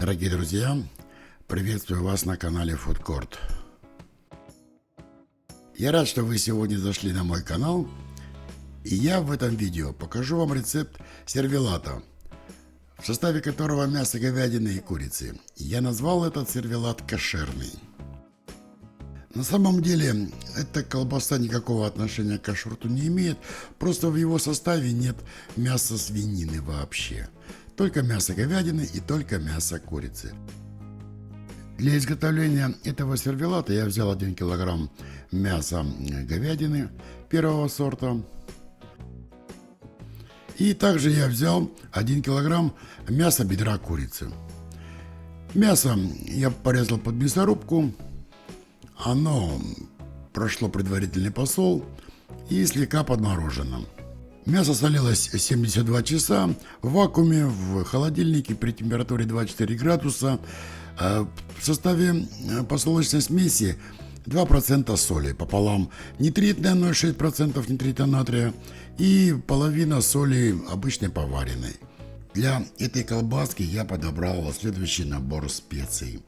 Дорогие друзья, приветствую вас на канале Food Court. Я рад, что вы сегодня зашли на мой канал, и я в этом видео покажу вам рецепт сервелата, в составе которого мясо говядины и курицы. Я назвал этот сервелат кошерный. На самом деле, эта колбаса никакого отношения к кашруту не имеет, просто в его составе нет мяса свинины вообще. Только мясо говядины и только мясо курицы. Для изготовления этого сервелата я взял 1 килограмм мяса говядины первого сорта. И также я взял 1 килограмм мяса бедра курицы. Мясо я порезал под мясорубку. Оно прошло предварительный посол и слегка подморожено. Мясо солилось 72 часа в вакууме в холодильнике при температуре 24 градуса. В составе посолочной смеси 2% соли пополам нитритная 0,6% нитрита натрия и половина соли обычной поваренной. Для этой колбаски я подобрал следующий набор специй.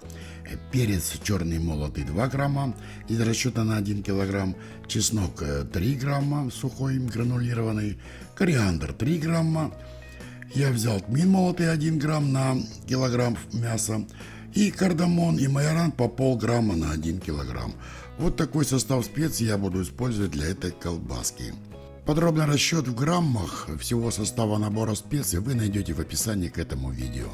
Перец черный молотый 2 грамма из расчета на 1 килограмм, чеснок 3 грамма сухой гранулированный, кориандр 3 грамма. Я взял тмин молотый 1 грамм на килограмм мяса и кардамон и майоран по полграмма на 1 килограмм. Вот такой состав специй я буду использовать для этой колбаски. Подробный расчет в граммах всего состава набора специй вы найдете в описании к этому видео.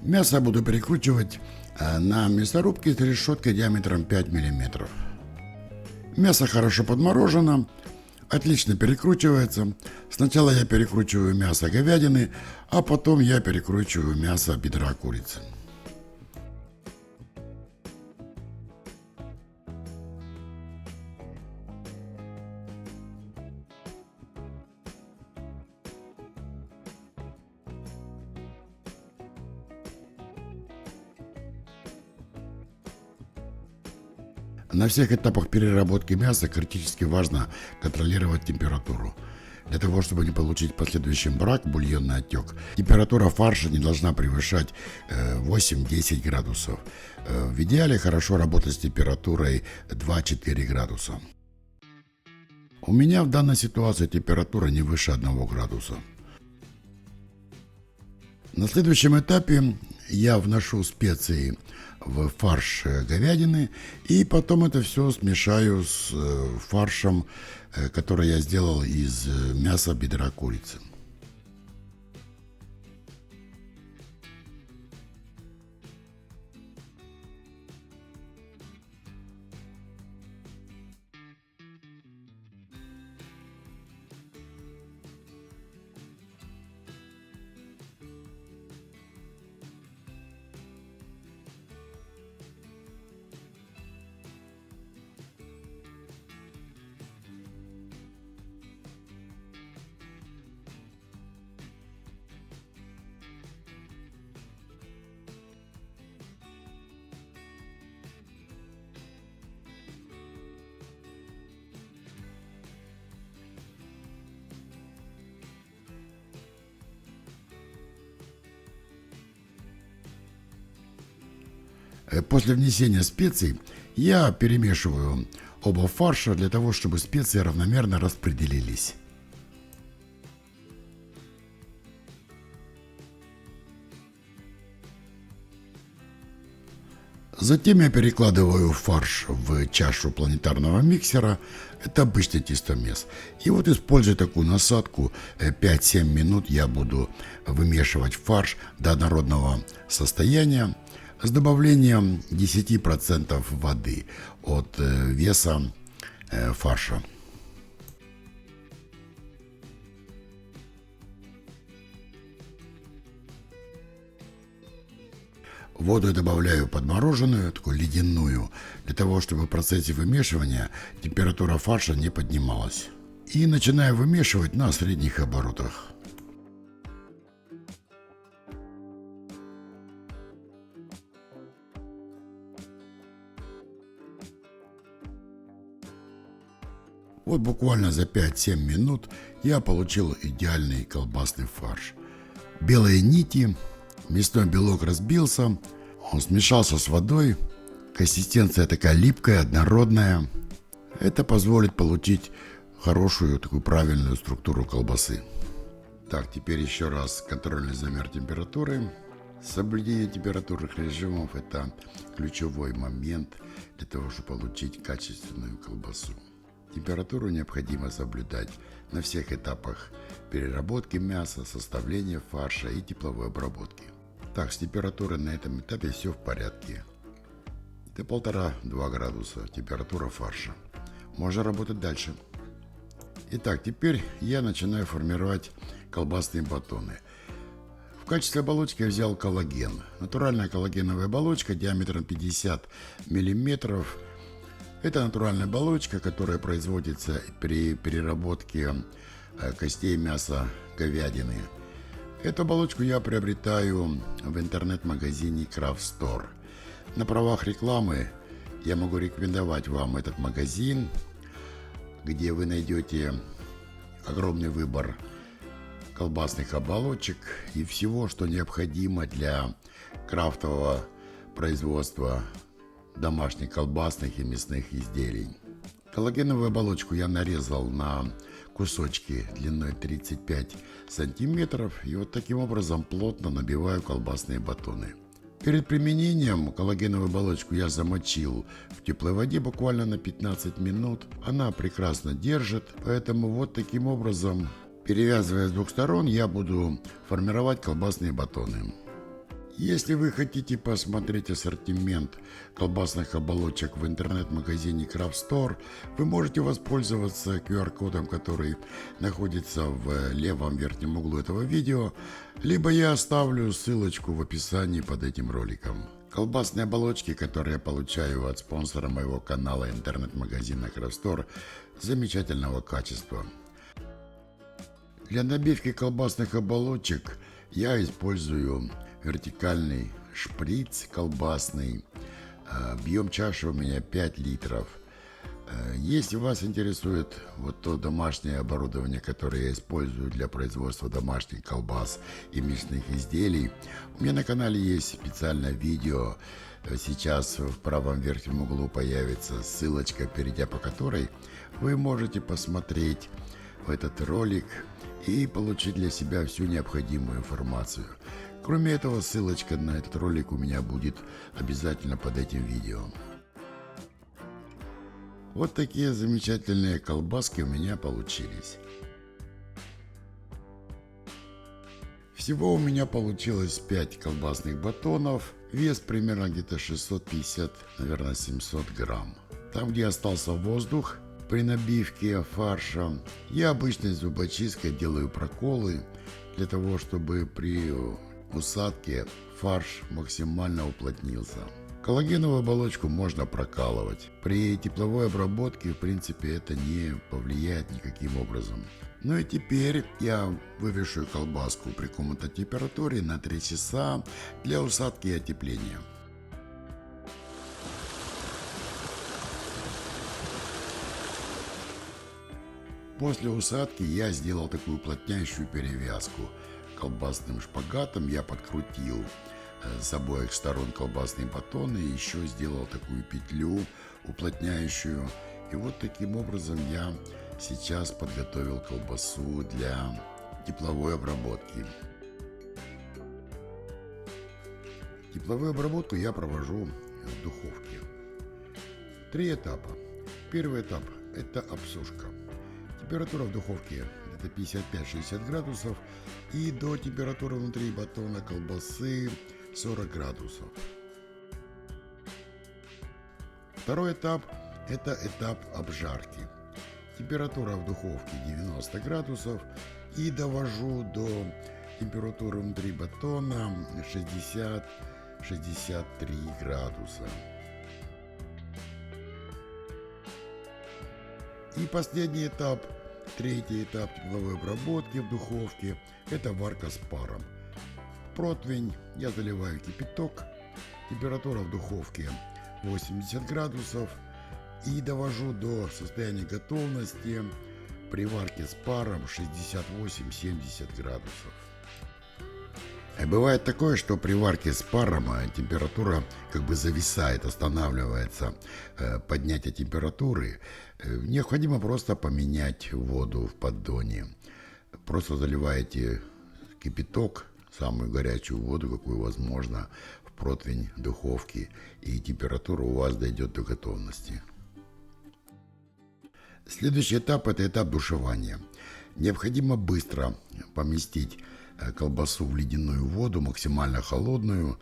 Мясо буду перекручивать на мясорубке с решеткой диаметром 5 мм. Мясо хорошо подморожено, отлично перекручивается. Сначала я перекручиваю мясо говядины, а потом я перекручиваю мясо бедра курицы. На всех этапах переработки мяса критически важно контролировать температуру. Для того, чтобы не получить в последующем брак, бульонный отек, температура фарша не должна превышать 8-10 градусов. В идеале хорошо работать с температурой 2-4 градуса. У меня в данной ситуации температура не выше 1 градуса. На следующем этапе я вношу специи в фарш говядины и потом это все смешаю с фаршем, который я сделал из мяса бедра курицы. После внесения специй я перемешиваю оба фарша для того, чтобы специи равномерно распределились. Затем я перекладываю фарш в чашу планетарного миксера, это обычный тестомес. И вот, используя такую насадку, 5-7 минут я буду вымешивать фарш до однородного состояния с добавлением 10% воды от веса фарша. Воду я добавляю подмороженную, такую ледяную, для того, чтобы в процессе вымешивания температура фарша не поднималась. И начинаю вымешивать на средних оборотах. Вот буквально за 5-7 минут я получил идеальный колбасный фарш. Белые нити Мясной белок разбился, он смешался с водой. Консистенция такая липкая, однородная. Это позволит получить хорошую такую правильную структуру колбасы. Так, теперь еще раз контрольный замер температуры. Соблюдение температурных режимов – это ключевой момент для того, чтобы получить качественную колбасу. Температуру необходимо соблюдать на всех этапах переработки мяса, составления фарша и тепловой обработки. Так, с температурой на этом этапе все в порядке. Это 1,5-2 градуса температура фарша. Можно работать дальше. Итак, теперь я начинаю формировать колбасные батоны. В качестве оболочки я взял коллаген. Натуральная коллагеновая оболочка диаметром 50 мм. Это натуральная оболочка, которая производится при переработке костей мяса говядины. Эту оболочку я приобретаю в интернет-магазине Craft Store. На правах рекламы я могу рекомендовать вам этот магазин, где вы найдете огромный выбор колбасных оболочек и всего, что необходимо для крафтового производства домашних колбасных и мясных изделий. Коллагеновую оболочку я нарезал на кусочки длиной 35 сантиметров и вот таким образом плотно набиваю колбасные батоны. Перед применением коллагеновую оболочку я замочил в теплой воде буквально на 15 минут. Она прекрасно держит, поэтому вот таким образом, перевязывая с двух сторон, я буду формировать колбасные батоны. Если вы хотите посмотреть ассортимент колбасных оболочек в интернет-магазине Craft Store, вы можете воспользоваться QR-кодом, который находится в левом верхнем углу этого видео, либо я оставлю ссылочку в описании под этим роликом. Колбасные оболочки, которые я получаю от спонсора моего канала интернет-магазина Craft Store, замечательного качества. Для набивки колбасных оболочек я использую вертикальный шприц колбасный. Объем чаши у меня 5 литров. Если вас интересует вот то домашнее оборудование, которое я использую для производства домашних колбас и мясных изделий, у меня на канале есть специальное видео. Сейчас в правом верхнем углу появится ссылочка, перейдя по которой вы можете посмотреть этот ролик и получить для себя всю необходимую информацию. Кроме этого, ссылочка на этот ролик у меня будет обязательно под этим видео. Вот такие замечательные колбаски у меня получились. Всего у меня получилось 5 колбасных батонов. Вес примерно где-то 650, наверное, 700 грамм. Там, где остался воздух при набивке фарша, я обычной зубочисткой делаю проколы для того, чтобы при усадке фарш максимально уплотнился. Коллагеновую оболочку можно прокалывать. При тепловой обработке, в принципе, это не повлияет никаким образом. Ну и теперь я вывешу колбаску при комнатной температуре на 3 часа для усадки и отепления. После усадки я сделал такую уплотняющую перевязку. Колбасным шпагатом я подкрутил с обоих сторон колбасные батоны и еще сделал такую петлю уплотняющую. И вот таким образом я сейчас подготовил колбасу для тепловой обработки. Тепловую обработку я провожу в духовке. 3 этапа. Первый этап – это обсушка. Температура в духовке где-то 55-60 градусов и до температуры внутри батона колбасы 40 градусов. Второй этап – это этап обжарки. Температура в духовке 90 градусов и довожу до температуры внутри батона 60-63 градуса. И последний этап, третий этап тепловой обработки в духовке – это варка с паром. Противень я заливаю кипяток, температура в духовке 80 градусов и довожу до состояния готовности при варке с паром 68-70 градусов. Бывает такое, что при варке с паром температура как бы зависает, останавливается. Поднятие температуры необходимо просто поменять воду в поддоне. Просто заливаете кипяток, самую горячую воду, какую возможно, в противень духовки, и температура у вас дойдет до готовности. Следующий этап – это этап душевания. Необходимо быстро поместить колбасу в ледяную воду, максимально холодную.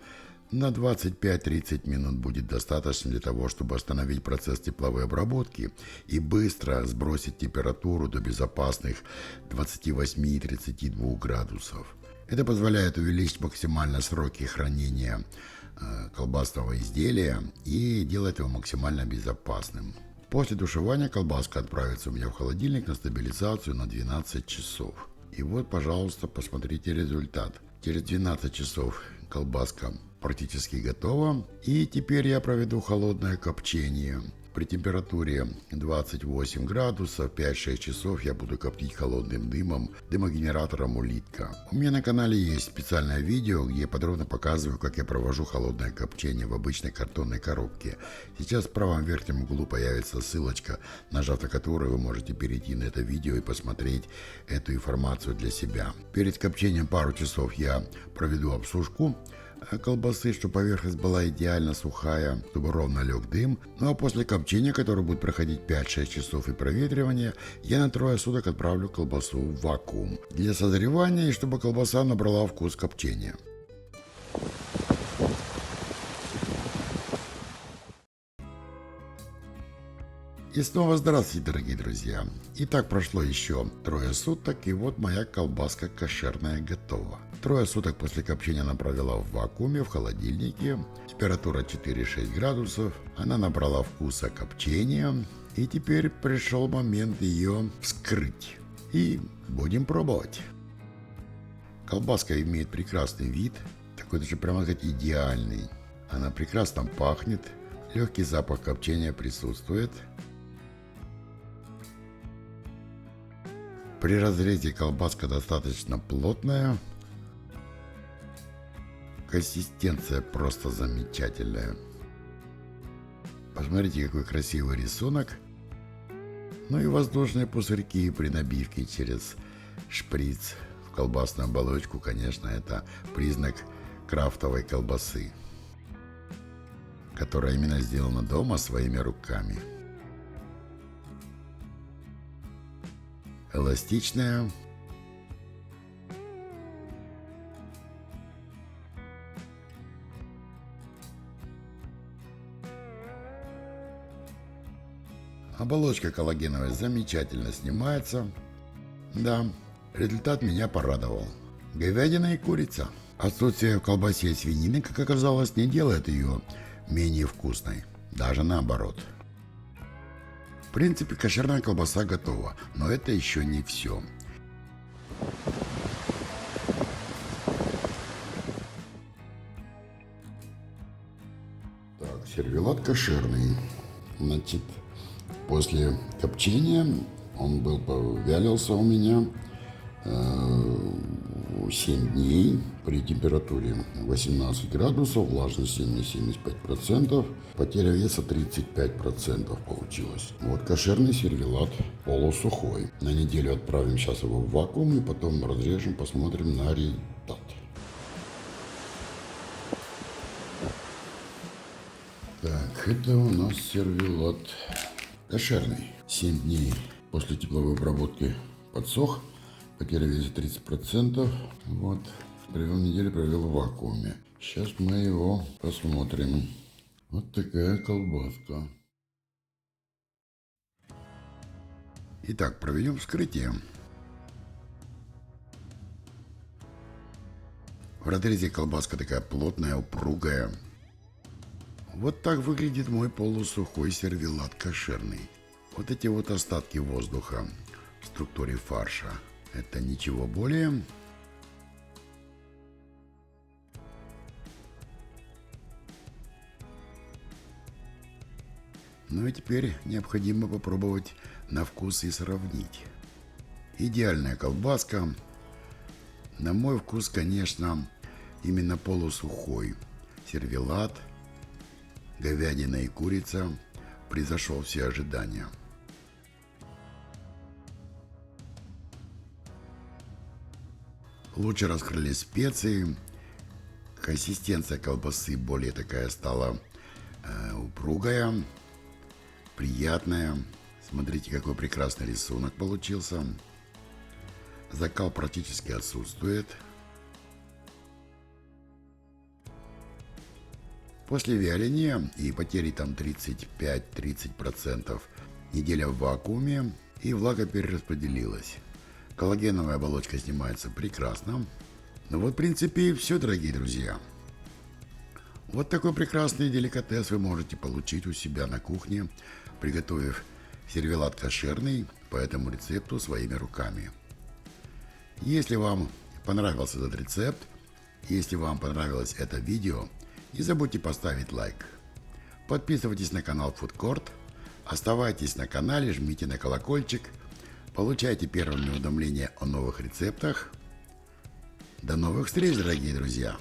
На 25-30 минут будет достаточно для того, чтобы остановить процесс тепловой обработки и быстро сбросить температуру до безопасных 28-32 градусов. Это позволяет увеличить максимально сроки хранения колбасного изделия и делать его максимально безопасным. После душевания колбаска отправится у меня в холодильник на стабилизацию на 12 часов. И вот, пожалуйста, посмотрите результат. Через 12 часов колбаска практически готова. И теперь я проведу холодное копчение. При температуре 28 градусов 5-6 часов я буду коптить холодным дымом, дымогенератором улитка. У меня на канале есть специальное видео, где я подробно показываю, как я провожу холодное копчение в обычной картонной коробке. Сейчас в правом верхнем углу появится ссылочка, нажав на которую вы можете перейти на это видео и посмотреть эту информацию для себя. Перед копчением пару часов я проведу обсушку колбасы, чтобы поверхность была идеально сухая, чтобы ровно лег дым. Ну а после копчения, которое будет проходить 5-6 часов, и проветривания, я на 3 суток отправлю колбасу в вакуум для созревания и чтобы колбаса набрала вкус копчения. И снова здравствуйте, дорогие друзья. Итак, прошло еще 3 суток, и вот моя колбаска кошерная готова. 3 суток после копчения она провела в вакууме, в холодильнике. Температура 4-6 градусов. Она набрала вкуса копчения. И теперь пришел момент ее вскрыть. И будем пробовать. Колбаска имеет прекрасный вид. Такой даже, прямо сказать, идеальный. Она прекрасно пахнет. Легкий запах копчения присутствует. При разрезе колбаска достаточно плотная. Консистенция просто замечательная. Посмотрите, какой красивый рисунок. Ну и воздушные пузырьки при набивке через шприц в колбасную оболочку, конечно, это признак крафтовой колбасы, которая именно сделана дома своими руками. Эластичная. Оболочка коллагеновая замечательно снимается. Да, результат меня порадовал. Говядина и курица. Отсутствие в колбасе свинины, как оказалось, не делает ее менее вкусной. Даже наоборот. В принципе, кошерная колбаса готова, но это еще не все. Так, сервелат кошерный. Значит, после копчения он вялился у меня 7 дней при температуре 18 градусов, влажность 70-75%, потеря веса 35% получилось. Вот кошерный сервелат полусухой. На неделю отправим сейчас его в вакуум и потом разрежем, посмотрим на результат. Так, это у нас сервелат кошерный. 7 дней после тепловой обработки подсох. Потеря веса 30%. Вот. Провел неделю, провел в вакууме. Сейчас мы его посмотрим. Вот такая колбаска. Итак, проведем вскрытие. В разрезе колбаска такая плотная, упругая. Вот так выглядит мой полусухой сервелат кошерный. Вот эти вот остатки воздуха в структуре фарша. Это ничего более. Ну и теперь необходимо попробовать на вкус и сравнить. Идеальная колбаска. На мой вкус, конечно, именно полусухой сервелат, говядина и курица превзошел все ожидания. Лучше раскрылись специи, консистенция колбасы более такая стала упругая, приятная. Смотрите, какой прекрасный рисунок получился. Закал практически отсутствует. После вяления и потери там 35-30%, неделя в вакууме, и влага перераспределилась. Коллагеновая оболочка снимается прекрасно. Ну вот, в принципе, и все, дорогие друзья. Вот такой прекрасный деликатес вы можете получить у себя на кухне, приготовив сервелат кошерный по этому рецепту своими руками. Если вам понравился этот рецепт, если вам понравилось это видео, не забудьте поставить лайк. Подписывайтесь на канал Food Court, оставайтесь на канале, жмите на колокольчик, получайте первыми уведомления о новых рецептах. До новых встреч, дорогие друзья!